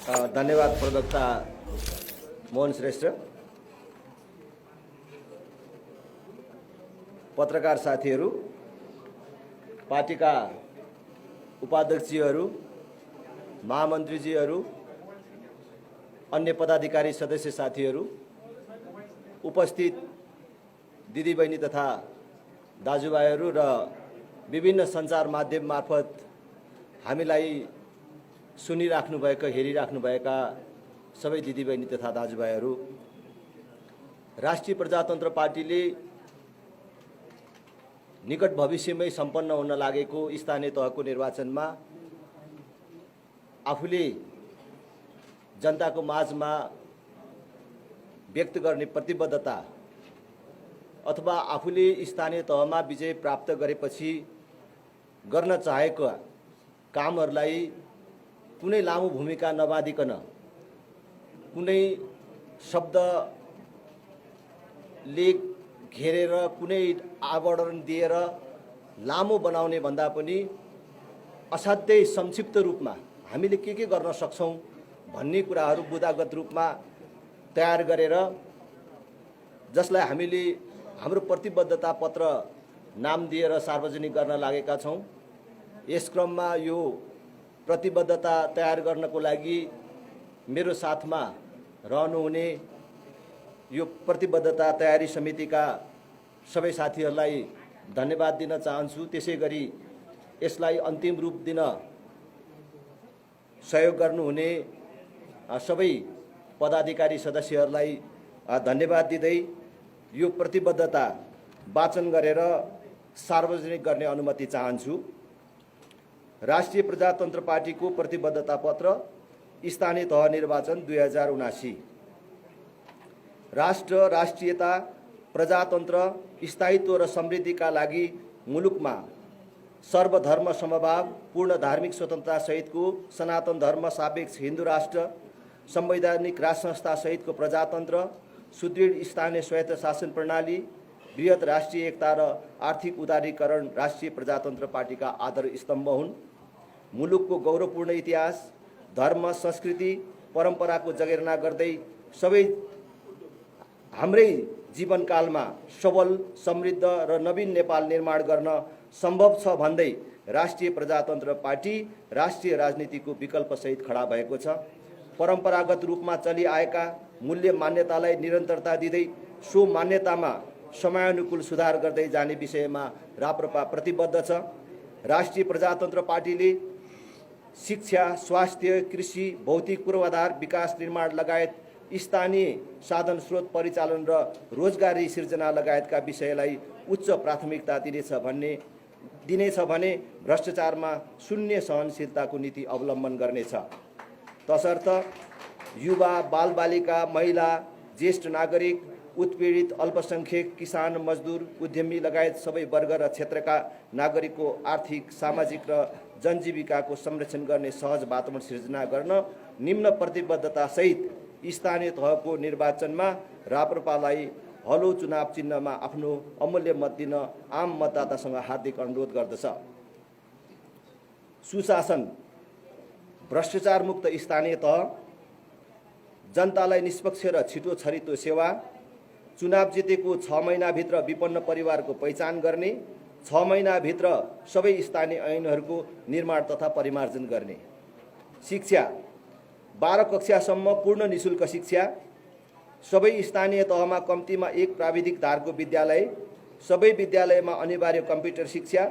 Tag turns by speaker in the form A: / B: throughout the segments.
A: धन्यवाद प्रवक्ता मोहन श्रेष्ठ। पत्रकार साथीहरू, पार्टीका उपाध्यक्षजीहरू, महामन्त्रीजीहरू, अन्य पदाधिकारी सदस्य साथीहरू, उपस्थित दिदीबहिनी तथा दाजुभाइहरू र विभिन्न सञ्चार माध्यम मार्फत हामीलाई सुनिराख्नुभएका, हेरिराख्नुभएका सबै दिदीबहिनी तथा दाजुभाइहरू, राष्ट्रिय प्रजातन्त्र पार्टीले निकट भविष्यमै सम्पन्न हुन लागेको स्थानीय तहको निर्वाचनमा आफूले जनताको माझमा व्यक्त गर्ने प्रतिबद्धता अथवा आफूले स्थानीय तहमा विजय प्राप्त गरेपछि गर्न चाहेका कामहरूलाई कुनै लामो भूमिका नबाँधिकन, कुनै शब्दले घेरेर, कुनै आवरण दिएर लामो बनाउने भन्दा पनि असाध्यै संक्षिप्त रूपमा हामीले के गर्न सक्छौं भन्ने कुराहरू बुदागत रूपमा तयार गरेर, जसलाई हामीले हाम्रो प्रतिबद्धता पत्र नाम दिएर सार्वजनिक गर्न लागेका छौं। यस क्रममा यो प्रतिबद्धता तयार गर्नको लागि मेरो साथमा रहनुहुने यो प्रतिबद्धता तयारी समितिका सबै साथीहरूलाई धन्यवाद दिन चाहन्छु। त्यसैगरी यसलाई अन्तिम रूप दिन सहयोग गर्नुहुने सबै पदाधिकारी सदस्यहरूलाई धन्यवाद दिँदै यो प्रतिबद्धता वाचन गरेर सार्वजनिक गर्ने अनुमति चाहन्छु। राष्ट्रिय प्रजातन्त्र पार्टीको प्रतिबद्धता पत्र, स्थानीय तह निर्वाचन 2079। राष्ट्र, राष्ट्रियता, प्रजातन्त्र, स्थायित्व र समृद्धिका लागि मुलुकमा सर्वधर्म समभाव, पूर्ण धार्मिक स्वतन्त्रता सहितको सनातन धर्म सापेक्ष हिन्दू राष्ट्र, संवैधानिक राज संस्था सहितको प्रजातन्त्र, सुदृढ स्थानीय स्वायत्त शासन प्रणाली, बृहत राष्ट्रिय एकता र आर्थिक उदारीकरण राष्ट्रिय प्रजातन्त्र पार्टीका आधार स्तम्भ हुन्। मुलुकको गौरवपूर्ण इतिहास, धर्म, संस्कृति, परम्पराको जगेर्ना गर्दै सबै हाम्रै जीवनकालमा सबल, समृद्ध र नवीन नेपाल निर्माण गर्न सम्भव छ भन्दै राष्ट्रिय प्रजातन्त्र पार्टी राष्ट्रिय राजनीतिको विकल्पसहित खडा भएको छ। परम्परागत रूपमा चलिआएका मूल्य मान्यतालाई निरन्तरता दिँदै सो मान्यतामा समयानुकूल सुधार गर्दै जाने विषयमा राप्रपा प्रतिबद्ध छ। राष्ट्रिय प्रजातन्त्र पार्टीले शिक्षा, स्वास्थ्य, कृषि, भौतिक पूर्वाधार विकास निर्माण लगायत स्थानीय साधन स्रोत परिचालन र रोजगारी सिर्जना लगायतका विषयलाई उच्च प्राथमिकता दिनेछ भने भ्रष्टाचारमा शून्य सहनशीलताको नीति अवलम्बन गर्नेछ। तसर्थ युवा, बालबालिका, महिला, ज्येष्ठ नागरिक, उत्पीडित, अल्पसंख्यक, किसान, मजदुर, उद्यमी लगायत सबै वर्ग र क्षेत्रका नागरिकको आर्थिक, सामाजिक र जनजीविकाको संरक्षण गर्ने सहज वातावरण सिर्जना गर्न निम्न प्रतिबद्धता सहित स्थानीय तहको निर्वाचनमा राप्रपालाई हलो चुनाव चिन्हमा आफ्नो अमूल्य मत दिन आम मतदातासँग हार्दिक अनुरोध गर्दछ। सुशासन, भ्रष्टाचार मुक्त स्थानीय तह, जनतालाई निष्पक्ष र छिटो छरितो सेवा, चुनाव जितेको 6 महिनाभित्र विपन्न परिवारको पहिचान गर्ने, 6 महिनाभित्र सबै स्थानीय ऐनहरूको निर्माण तथा परिमार्जन गर्ने। शिक्षा, 12 कक्षासम्म पूर्ण निशुल्क शिक्षा, सबै स्थानीय तहमा कम्तीमा एक प्राविधिक धारको विद्यालय, सबै विद्यालयमा अनिवार्य कम्प्युटर शिक्षा,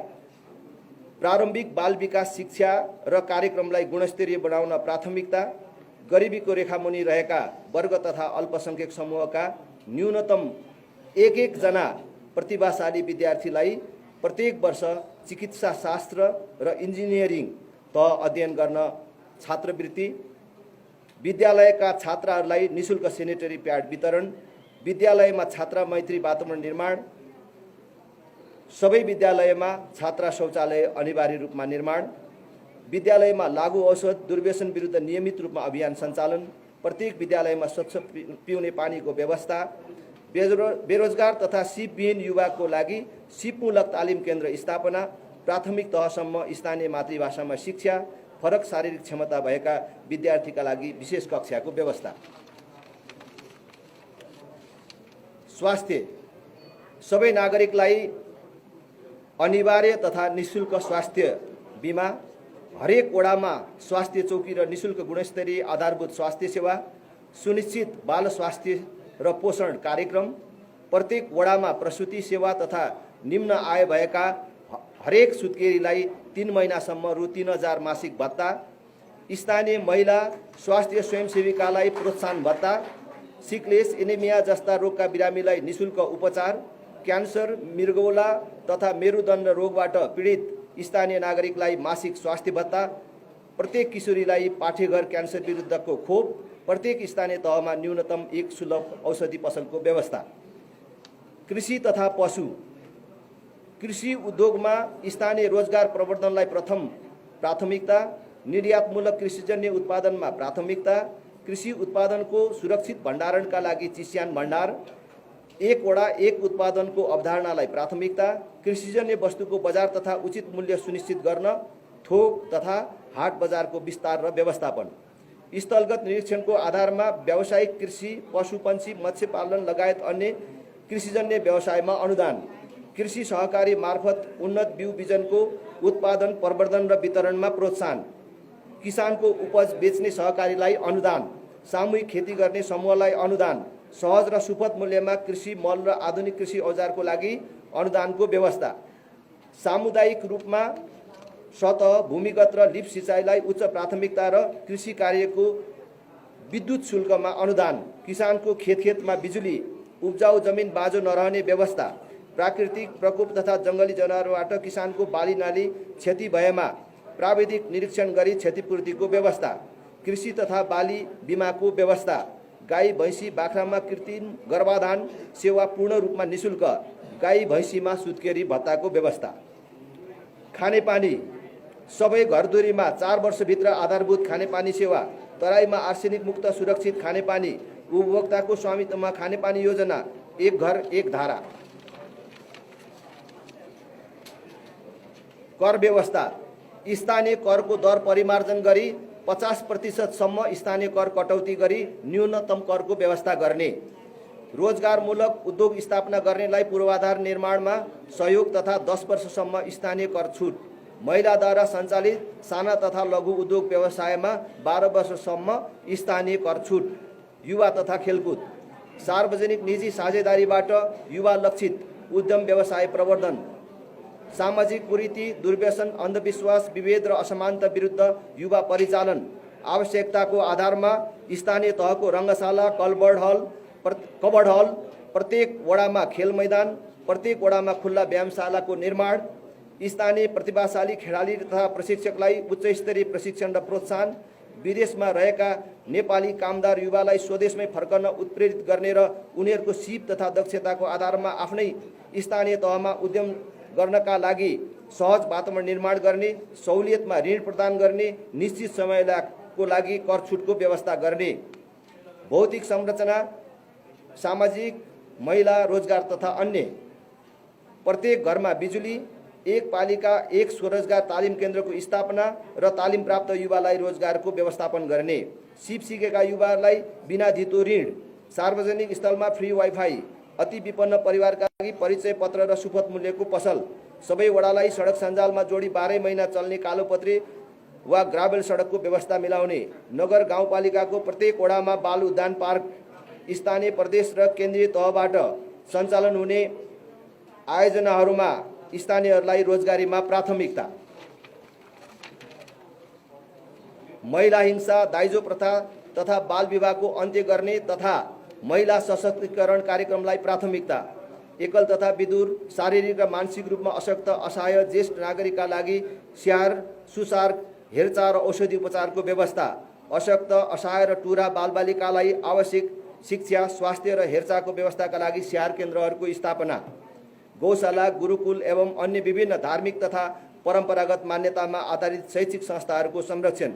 A: प्रारम्भिक बाल विकास शिक्षा र कार्यक्रमलाई गुणस्तरीय बनाउन प्राथमिकता, गरिबीको रेखामुनि रहेका वर्ग तथा अल्पसंख्यक समूहका न्यूनतम एक जना प्रतिभाशाली विद्यार्थीलाई प्रत्येक वर्ष चिकित्सा शास्त्र र इन्जिनियरिङ तह अध्ययन गर्न छात्रवृत्ति, विद्यालयका छात्राहरूलाई निशुल्क सेनिटरी प्याड वितरण, विद्यालयमा छात्र मैत्री वातावरण निर्माण, सबै विद्यालयमा छात्रा शौचालय अनिवार्य रूपमा निर्माण, विद्यालयमा लागू औषध दुर्व्यसन विरुद्ध नियमित रूपमा अभियान सञ्चालन, प्रत्येक विद्यालयमा स्वच्छ पिउने पानीको व्यवस्था, बेरोजगार तथा सिपविहीन युवाको लागि सिपमूलक तालिम केन्द्र स्थापना, प्राथमिक तहसम्म स्थानीय मातृभाषामा शिक्षा, फरक शारीरिक क्षमता भएका विद्यार्थीका लागि विशेष कक्षाको व्यवस्था। स्वास्थ्य, सबै नागरिकलाई अनिवार्य तथा निःशुल्क स्वास्थ्य बीमा, हरेक वडामा स्वास्थ्य चौकी र निःशुल्क गुणस्तरीय आधारभूत स्वास्थ्य सेवा, सुनिश्चित बाल स्वास्थ्य र पोषण कार्यक्रम, प्रत्येक वडामा प्रसूति सेवा तथा निम्न आय भएका हरेक सुत्केरीलाई 3 महिनासम्म रु 3000 मासिक भत्ता, स्थानीय महिला स्वास्थ्य स्वयंसेविकालाई प्रोत्साहन भत्ता, सिकलेस एनेमिया जस्ता रोगका बिरामीलाई निःशुल्क उपचार, क्यान्सर, मृगौला तथा मेरुदण्ड रोगबाट पीडित स्थानीय नागरिकलाई मासिक स्वास्थ्य भत्ता, प्रत्येक किशोरीलाई पाठेघर क्यान्सर विरुद्धको खोप, प्रत्येक स्थानीय तहमा न्यूनतम 1 सुलभ औषधि पसलको व्यवस्था। कृषि तथा पशु, कृषि उद्योगमा स्थानीय रोजगार प्रवर्धनलाई प्रथम प्राथमिकता, निर्यातमूलक कृषिजन्य उत्पादनमा प्राथमिकता, कृषि उत्पादनको सुरक्षित भण्डारणका लागि चिस्यान भण्डार, एक वडा एक उत्पादनको अवधारणालाई प्राथमिकता, कृषिजन्य वस्तुको बजार तथा उचित मूल्य सुनिश्चित गर्न, थोक तथा हाट बजारको विस्तार र व्यवस्थापन, स्थलगत निरीक्षणको आधारमा व्यावसायिक कृषि, पशुपन्छी, मत्स्य पालन लगायत अन्य कृषिजन्य व्यवसायमा अनुदान, कृषि सहकारी मार्फत उन्नत बिउ बिजनको उत्पादन, प्रवर्धन र वितरणमा प्रोत्साहन, किसानको उपज बेच्ने सहकारीलाई अनुदान, सामूहिक खेती गर्ने समूहलाई अनुदान, सहज र सुपथ मूल्यमा कृषि मल र आधुनिक कृषि औजारको लागि अनुदानको व्यवस्था, सामुदायिक रूपमा सतह, भूमिगत र लिफ्ट सिँचाइलाई उच्च प्राथमिकता र कृषि कार्यको विद्युत शुल्कमा अनुदान, किसानको खेतमा बिजुली, उब्जाउ जमिन बाँझो नरहने व्यवस्था, प्राकृतिक प्रकोप तथा जङ्गली जनावरबाट किसानको बाली नाली क्षति भएमा प्राविधिक निरीक्षण गरी क्षतिपूर्तिको व्यवस्था, कृषि तथा बाली बिमाको व्यवस्था, गाई भैँसी बाख्रामा कृत्रिम गर्भाधान सेवा पूर्ण रूपमा निःशुल्क, गाई भैँसीमा सुत्केरी भत्ताको व्यवस्था। खानेपानी, सबै घरधुरीमा 4 वर्षभित्र आधारभूत खानेपानी सेवा, तराईमा आर्सेनिक मुक्त सुरक्षित खानेपानी, उपभोक्ताको स्वामित्वमा खानेपानी योजना, एक घर एक धारा। कर व्यवस्था, स्थानीय करको दर परिमार्जन गरी 50% सम्म स्थानीय कर कटौती गरी न्यूनतम करको व्यवस्था गर्ने, रोजगारमूलक उद्योग स्थापना गर्नेलाई पूर्वाधार निर्माणमा सहयोग तथा 10 वर्षसम्म स्थानीय कर छुट, महिलाद्वारा सञ्चालित साना तथा लघु उद्योग व्यवसायमा 12 वर्षसम्म स्थानीय कर छुट, युवा तथा खेलकुद, सार्वजनिक निजी साझेदारीबाट युवा लक्षित उद्यम व्यवसाय प्रवर्धन, सामाजिक कुरीति, दुर्व्यसन, अन्धविश्वास, विभेद र असमानता विरुद्ध युवा परिचालन, आवश्यकताको आधारमा स्थानीय तहको रङ्गशाला, कबड हल, प्रत्येक वडामा खेल मैदान, प्रत्येक वडामा खुल्ला व्यायामशालाको निर्माण, स्थानीय प्रतिभाशाली खेलाडी तथा प्रशिक्षकलाई उच्चस्तरीय प्रशिक्षण र प्रोत्साहन, विदेशमा रहेका नेपाली कामदार युवालाई स्वदेशमै फर्कन उत्प्रेरित गर्ने र उनीहरूको सिप तथा दक्षताको आधारमा आफ्नै स्थानीय तहमा उद्यम गर्नका लागि सहज वातावरण निर्माण गर्ने, सहुलियतमा ऋण प्रदान गर्ने, निश्चित समयको लागि कर छुटको व्यवस्था गर्ने, भौतिक संरचना, सामाजिक, महिला, रोजगार तथा अन्य, प्रत्येक घरमा बिजुली, एक पालिका एक स्वरोजगार तालिम केन्द्रको स्थापना र तालिम प्राप्त युवालाई रोजगारको व्यवस्थापन गर्ने, सिप सिकेका युवालाई बिना धितो ऋण, सार्वजनिक स्थलमा फ्री वाइफाई, अति विपन्न परिवारका लागि परिचय पत्र र सुपथ मूल्यको पसल, सबै वडालाई सडक सञ्जालमा जोडी 12 महिना चल्ने कालोपत्री वा ग्राभेल सडकको व्यवस्था मिलाउने, नगर गाउँपालिकाको प्रत्येक वडामा बाल उद्यान पार्क, स्थानीय प्रदेश र केन्द्रीय तहबाट सञ्चालन हुने आयोजनाहरूमा स्थानीयहरूलाई रोजगारीमा प्राथमिकता, महिला हिंसा, दाइजो प्रथा तथा बाल विवाहको अन्त्य गर्ने तथा महिला सशक्तिकरण कार्यक्रमलाई प्राथमिकता, एकल तथा विदुर, शारीरिक र मानसिक रूपमा अशक्त असहाय ज्येष्ठ नागरिकका लागि स्याहार, सुसार, हेरचाह र औषधि उपचारको व्यवस्था, अशक्त असहाय र टुरा बालबालिकालाई आवश्यक शिक्षा, स्वास्थ्य र हेरचाहको व्यवस्थाका लागि स्याहार केन्द्रहरूको स्थापना, गौशाला, गुरुकुल एवं अन्य विभिन्न धार्मिक तथा परम्परागत मान्यतामा आधारित शैक्षिक संस्थाहरूको संरक्षण,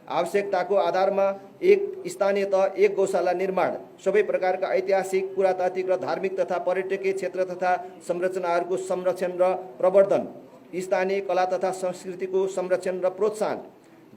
A: आवश्यकताको आधारमा एक स्थानीय तह एक गौशाला निर्माण, सबै प्रकारका ऐतिहासिक, पुरातात्विक र धार्मिक तथा पर्यटकीय क्षेत्र तथा संरचनाहरूको संरक्षण र प्रवर्धन, स्थानीय कला तथा संस्कृतिको संरक्षण र प्रोत्साहन,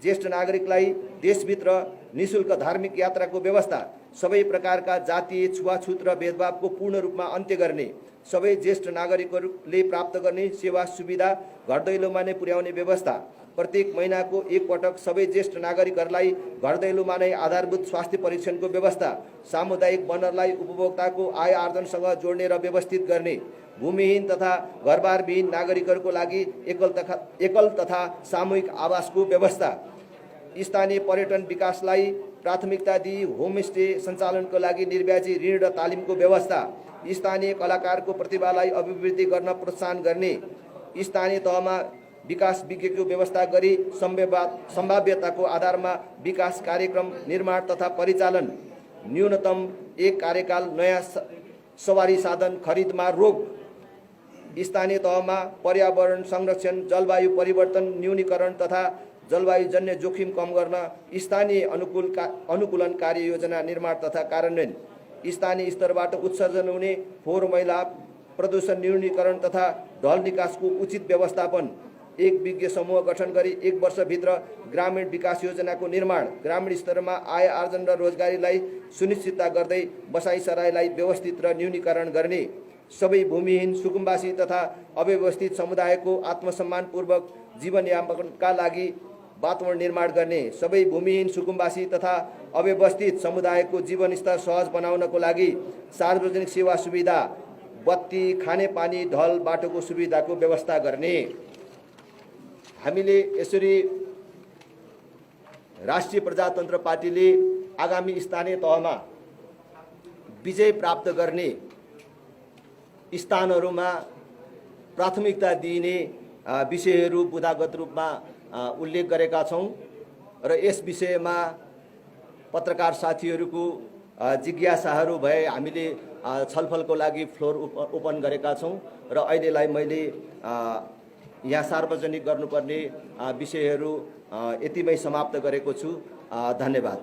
A: ज्येष्ठ नागरिकलाई देशभित्र निशुल्क धार्मिक यात्राको व्यवस्था, सबै प्रकारका जातीय छुवाछुत र भेदभावको पूर्ण रूपमा अन्त्य गर्ने, सबै ज्येष्ठ नागरिकहरूले प्राप्त गर्ने सेवा सुविधा घर दैलोमा नै पुर्याउने व्यवस्था, प्रत्येक महिनाको एक पटक सबै ज्येष्ठ नागरिकहरूलाई घर दैलोमा नै आधारभूत स्वास्थ्य परीक्षणको व्यवस्था, सामुदायिक वनरलाई उपभोक्ताको आय आर्जनसँग जोड्ने र व्यवस्थित गर्ने, भूमिहीन तथा घरबारविहीन नागरिकहरूको लागि एकल तथा सामूहिक आवासको व्यवस्था, स्थानीय पर्यटन विकासलाई प्राथमिकता दिई होमस्टे सञ्चालनको लागि निर्व्याजी ऋण र तालिमको व्यवस्था, स्थानीय कलाकारको प्रतिभालाई अभिवृद्धि गर्न प्रोत्साहन गर्ने, स्थानीय तहमा विकास विज्ञको व्यवस्था गरी सम्भाव्यताको आधारमा विकास कार्यक्रम निर्माण तथा परिचालन, न्यूनतम एक कार्यकाल नयाँ सवारी साधन खरिदमा रोक, स्थानीय तहमा पर्यावरण संरक्षण, जलवायु परिवर्तन न्यूनीकरण तथा जलवायुजन्य जोखिम कम गर्न स्थानीय अनुकूलन कार्य योजना निर्माण तथा कार्यान्वयन, स्थानीय स्तरबाट उत्सर्जन हुने फोहोर मैला प्रदूषण न्यूनीकरण तथा ढल निकासको उचित व्यवस्थापन, एक विज्ञ समूह गठन गरी 1 वर्षभित्र ग्रामीण विकास योजनाको निर्माण, ग्रामीण स्तरमा आय आर्जन र रोजगारीलाई सुनिश्चितता गर्दै बसाइसराईलाई व्यवस्थित र न्यूनीकरण गर्ने, सबै भूमिहीन सुकुम्बासी तथा अव्यवस्थित समुदायको आत्मसम्मानपूर्वक जीवनयापनका लागि वातावरण निर्माण गर्ने, सबै भूमिहीन सुकुम्बासी तथा अव्यवस्थित समुदायको जीवनस्तर सहज बनाउनको लागि सार्वजनिक सेवा सुविधा, बत्ती, खानेपानी, ढल, बाटोको सुविधाको व्यवस्था गर्ने। हामीले यसरी राष्ट्रिय प्रजातन्त्र पार्टीले आगामी स्थानीय तहमा विजय प्राप्त गर्ने स्थानहरूमा प्राथमिकता दिइने विषयहरू बुँदागत रूपमा उल्लेख गरेका छौं र यस विषयमा पत्रकार साथीहरूको जिज्ञासाहरू भए हामीले छलफलको लागि फ्लोर ओपन गरेका छौं र अहिलेलाई मैले यहाँ सार्वजनिक गर्नुपर्ने विषयहरू यतिमै समाप्त गरेको छु। धन्यवाद।